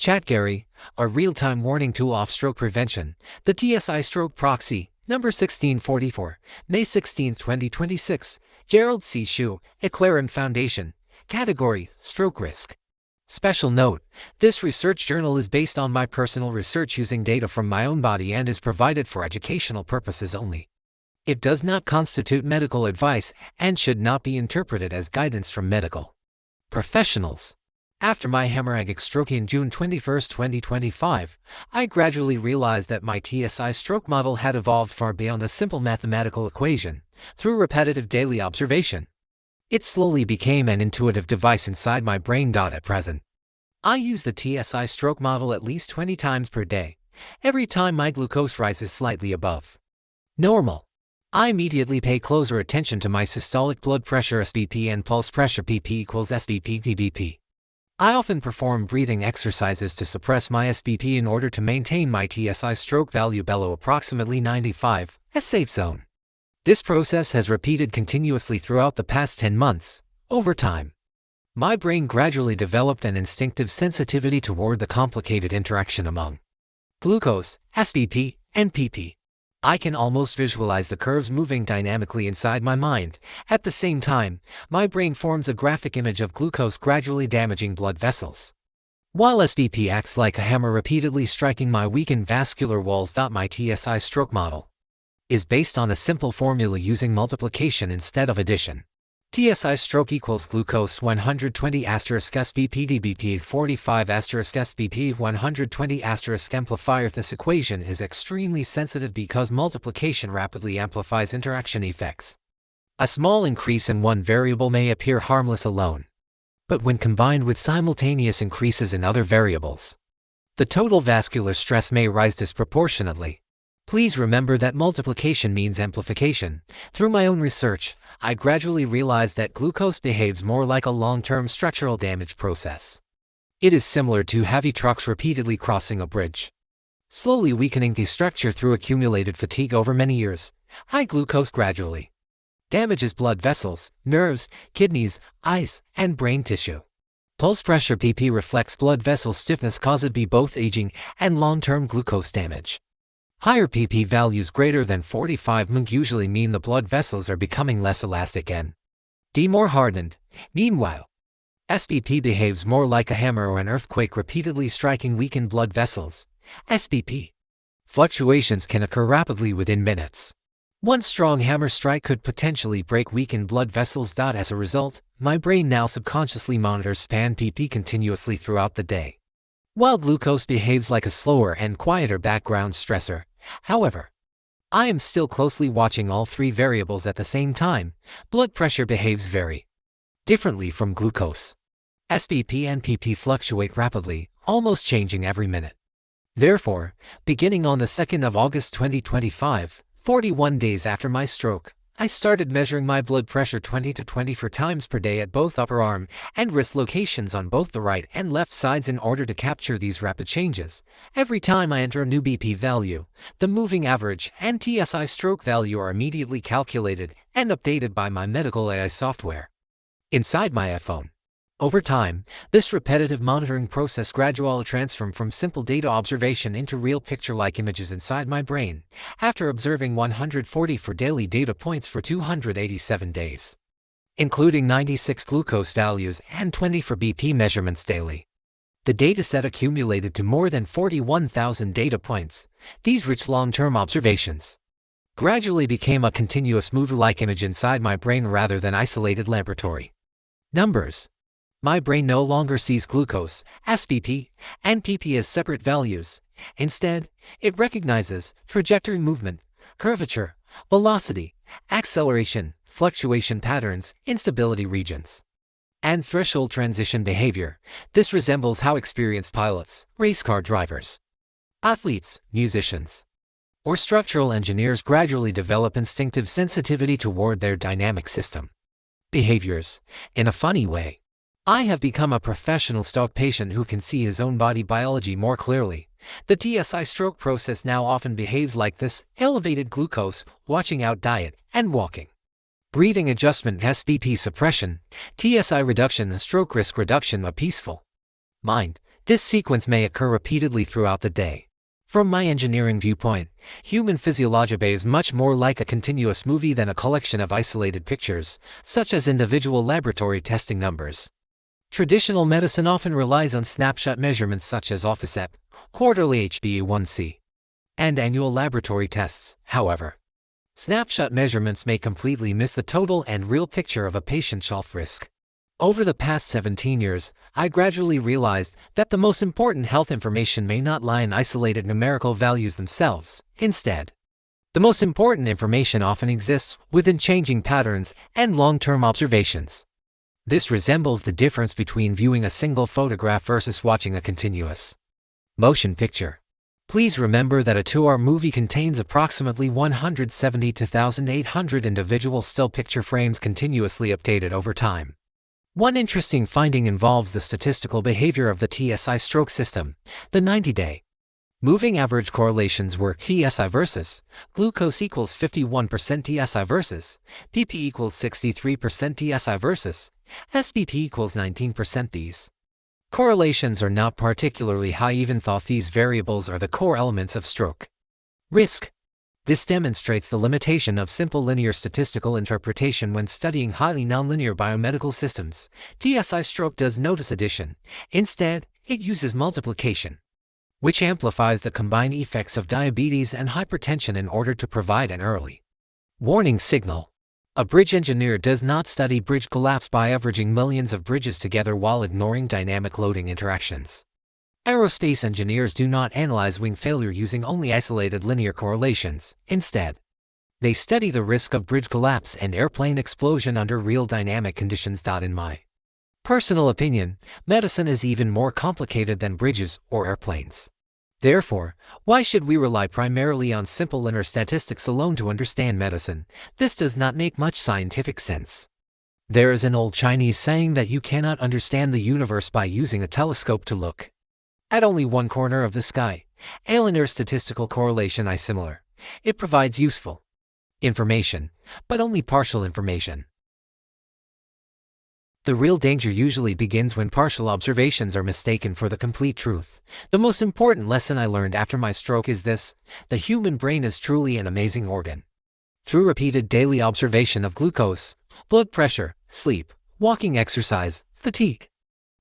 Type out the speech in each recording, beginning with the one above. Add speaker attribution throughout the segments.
Speaker 1: ChatGerry, a real-time warning tool of stroke prevention. The TSI-Stroke Proxy, number 1644, May 16, 2026. Gerald C. EclaireMD Foundation. Category: Stroke Risk. Special note: this research journal is based on my personal research using data from my own body and is provided for educational purposes only. It does not constitute medical advice and should not be interpreted as guidance from medical professionals. After my hemorrhagic stroke in June 21, 2025, I gradually realized that my TSI stroke model had evolved far beyond a simple mathematical equation. Through repetitive daily observation, it slowly became an intuitive device inside my brain. At present, I use the TSI stroke model at least 20 times per day. Every time my glucose rises slightly above normal, I immediately pay closer attention to my systolic blood pressure SBP and pulse pressure PP equals SBP dBP. I often perform breathing exercises to suppress my SBP in order to maintain my TSI stroke value below approximately 95, a safe zone. This process has repeated continuously throughout the past 10 months. Over time, my brain gradually developed an instinctive sensitivity toward the complicated interaction among glucose, SBP, and PP. I can almost visualize the curves moving dynamically inside my mind. At the same time, my brain forms a graphic image of glucose gradually damaging blood vessels, while SBP acts like a hammer repeatedly striking my weakened vascular walls. My TSI stroke model is based on a simple formula using multiplication instead of addition. TSI stroke equals glucose 120 SBP dBP 45 SBP 120 amplifier. This equation is extremely sensitive because multiplication rapidly amplifies interaction effects. A small increase in one variable may appear harmless alone, but when combined with simultaneous increases in other variables, the total vascular stress may rise disproportionately. Please remember that multiplication means amplification. Through my own research, I gradually realized that glucose behaves more like a long-term structural damage process. It is similar to heavy trucks repeatedly crossing a bridge, slowly weakening the structure through accumulated fatigue over many years. High glucose gradually damages blood vessels, nerves, kidneys, eyes, and brain tissue. Pulse pressure PP reflects blood vessel stiffness caused by both aging and long-term glucose damage. Higher PP values greater than 45 mg usually mean the blood vessels are becoming less elastic and more hardened. Meanwhile, SBP behaves more like a hammer or an earthquake repeatedly striking weakened blood vessels. SBP fluctuations can occur rapidly within minutes. One strong hammer strike could potentially break weakened blood vessels. As a result, my brain now subconsciously monitors span PP continuously throughout the day, while glucose behaves like a slower and quieter background stressor. However, I am still closely watching all three variables at the same time. Blood pressure behaves very differently from glucose. SBP and PP fluctuate rapidly, almost changing every minute. Therefore, beginning on the 2nd of August 2025, 41 days after my stroke, I started measuring my blood pressure 20 to 24 times per day at both upper arm and wrist locations on both the right and left sides in order to capture these rapid changes. Every time I enter a new BP value, the moving average and TSI stroke value are immediately calculated and updated by my medical AI software inside my iPhone. Over time, this repetitive monitoring process gradually transformed from simple data observation into real picture-like images inside my brain. After observing 144 daily data points for 287 days, including 96 glucose values and 20 for BP measurements daily, the dataset accumulated to more than 41,000 data points. These rich long-term observations gradually became a continuous movie-like image inside my brain rather than isolated laboratory numbers. My brain no longer sees glucose, SBP, and PP as separate values. Instead, it recognizes trajectory movement, curvature, velocity, acceleration, fluctuation patterns, instability regions, and threshold transition behavior. This resembles how experienced pilots, race car drivers, athletes, musicians, or structural engineers gradually develop instinctive sensitivity toward their dynamic system behaviors. In a funny way, I have become a professional stroke patient who can see his own body biology more clearly. The TSI stroke process now often behaves like this: elevated glucose, watching out diet, and walking, breathing adjustment, SBP suppression, TSI reduction, stroke risk reduction, a peaceful mind. This sequence may occur repeatedly throughout the day. From my engineering viewpoint, human physiology is much more like a continuous movie than a collection of isolated pictures, such as individual laboratory testing numbers. Traditional medicine often relies on snapshot measurements such as office EP, quarterly HbA1c, and annual laboratory tests. However, snapshot measurements may completely miss the total and real picture of a patient's health risk. Over the past 17 years, I gradually realized that the most important health information may not lie in isolated numerical values themselves. Instead, the most important information often exists within changing patterns and long-term observations. This resembles the difference between viewing a single photograph versus watching a continuous motion picture. Please remember that a 2-hour movie contains approximately 170 to 1,800 individual still picture frames continuously updated over time. One interesting finding involves the statistical behavior of the TSI-Stroke system. The 90-day moving average correlations were TSI versus glucose equals 51% TSI versus BP equals 63% TSI versus SBP equals 19%. These correlations are not particularly high even though these variables are the core elements of stroke risk. This demonstrates the limitation of simple linear statistical interpretation when studying highly nonlinear biomedical systems. TSI-Stroke does notice addition. Instead, it uses multiplication, which amplifies the combined effects of diabetes and hypertension in order to provide an early warning signal. A bridge engineer does not study bridge collapse by averaging millions of bridges together while ignoring dynamic loading interactions. Aerospace engineers do not analyze wing failure using only isolated linear correlations. Instead, they study the risk of bridge collapse and airplane explosion under real dynamic conditions. In my personal opinion, medicine is even more complicated than bridges or airplanes. Therefore, why should we rely primarily on simple linear statistics alone to understand medicine? This does not make much scientific sense. There is an old Chinese saying that you cannot understand the universe by using a telescope to look at only one corner of the sky. A linear statistical correlation is similar. It provides useful information, but only partial information. The real danger usually begins when partial observations are mistaken for the complete truth. The most important lesson I learned after my stroke is this: the human brain is truly an amazing organ. Through repeated daily observation of glucose, blood pressure, sleep, walking, exercise, fatigue,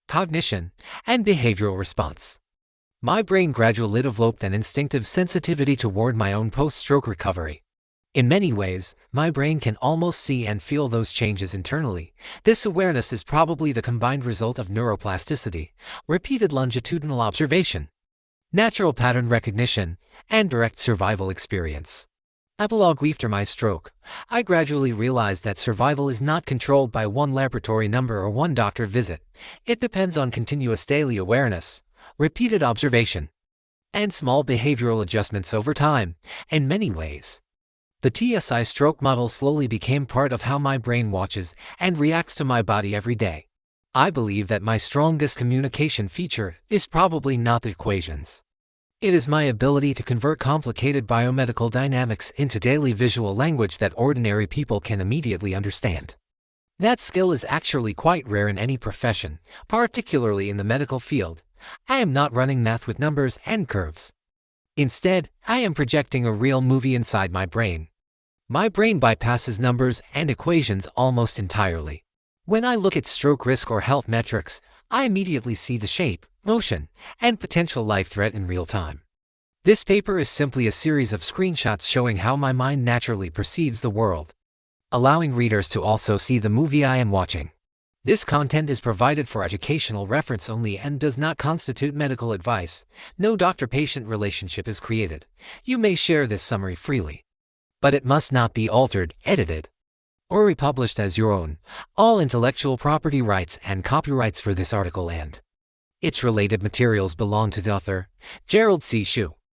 Speaker 1: cognition, and behavioral response, my brain gradually developed an instinctive sensitivity toward my own post-stroke recovery. In many ways, my brain can almost see and feel those changes internally. This awareness is probably the combined result of neuroplasticity, repeated longitudinal observation, natural pattern recognition, and direct survival experience. Epilogue: after my stroke, I gradually realized that survival is not controlled by one laboratory number or one doctor visit. It depends on continuous daily awareness, repeated observation, and small behavioral adjustments over time. In many ways, the TSI-Stroke model slowly became part of how my brain watches and reacts to my body every day. I believe that my strongest communication feature is probably not the equations. It is my ability to convert complicated biomedical dynamics into daily visual language that ordinary people can immediately understand. That skill is actually quite rare in any profession, particularly in the medical field. I am not running math with numbers and curves. Instead, I am projecting a real movie inside my brain. My brain bypasses numbers and equations almost entirely. When I look at stroke risk or health metrics, I immediately see the shape, motion, and potential life threat in real time. This paper is simply a series of screenshots showing how my mind naturally perceives the world, allowing readers to also see the movie I am watching. This content is provided for educational reference only and does not constitute medical advice. No doctor-patient relationship is created. You may share this summary freely, but it must not be altered, edited, or republished as your own. All intellectual property rights and copyrights for this article and its related materials belong to the author, Gerald C.